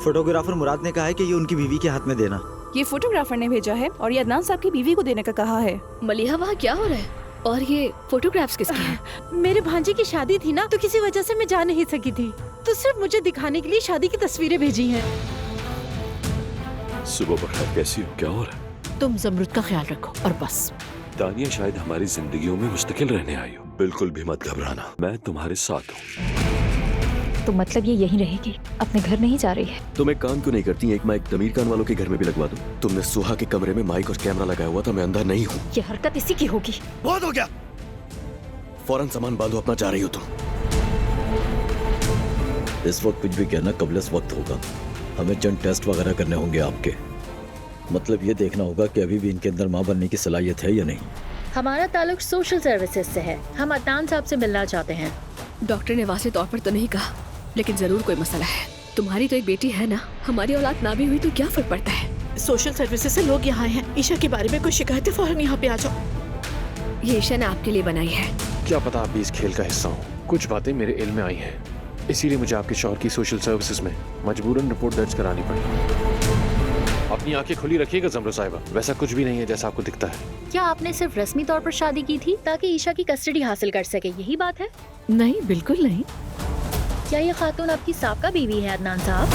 Photographer मुराद ने कहा है कि ये उनकी बीवी के हाथ में देना। ये फोटोग्राफर ने भेजा है और ये अदनान साहब की बीवी को देने का कहा है। मलिहा, वहाँ क्या हो रहा है? और ये फोटोग्राफ्स किसके हैं? मेरे भांजे की शादी थी ना, तो किसी वजह से मैं जा नहीं सकी थी, तो सिर्फ मुझे दिखाने के लिए शादी की तस्वीरें भेजी हैं। सुबह बखैर, कैसी हो? क्या हो रहा है? तुम जमरुद का ख्याल रखो और बस। तानिया शायद हमारी जिंदगियों में मुस्तकिल रहने आई हो। बिल्कुल भी मत घबराना, मैं तुम्हारे साथ हूँ। तो मतलब ये यहीं रहेगी, अपने घर नहीं जा रही है? तुम एक काम क्यों नहीं करती? एक माइक तमीर खान वालों के घर में भी लगवा दो। तुमने सुहा के कमरे में माइक और कैमरा लगाया हुआ था, मैं अंदर नहीं हूँ। ये हरकत इसी की होगी। बहुत हो गया, फौरन सामान बांधो, अपना जा रही हो तुम। इस वक्त कुछ भी कहना कबलस वक्त होगा। हमें चंद टेस्ट वगैरह करने होंगे आपके। मतलब ये देखना होगा कि अभी भी इनके अंदर माँ बनने की सलाहियत है या नहीं। हमारा ताल्लुक सोशल सर्विसेज से है। हम अदनान साहब से मिलना चाहते हैं। डॉक्टर ने वाज़ेह तौर पर तो नहीं कहा, लेकिन जरूर कोई मसला है। तुम्हारी तो एक बेटी है ना, हमारी औलाद ना भी हुई तो क्या फर्क पड़ता है? सोशल सर्विसेज से लोग यहाँ हैं। ईशा के बारे में कोई शिकायत है, फौरन यहाँ पे आ जाओ। ये ईशा ने आपके लिए बनाई है। क्या पता आप भी इस खेल का हिस्सा हो। कुछ बातें मेरे इल्म में आई हैं, इसीलिए मुझे आपके शौहर की सोशल सर्विसेज में मजबूरन रिपोर्ट दर्ज करानी पड़ी। अपनी आंखें खुली रखिएगा जमरो साहिबा, वैसा कुछ भी नहीं है जैसा आपको दिखता है। क्या आपने सिर्फ रस्मी तौर पर शादी की थी ताकि ईशा की कस्टडी हासिल कर सके, यही बात है? नहीं, बिल्कुल नहीं। क्या ये खातून आपकी साबका बीवी है अदनान साहब?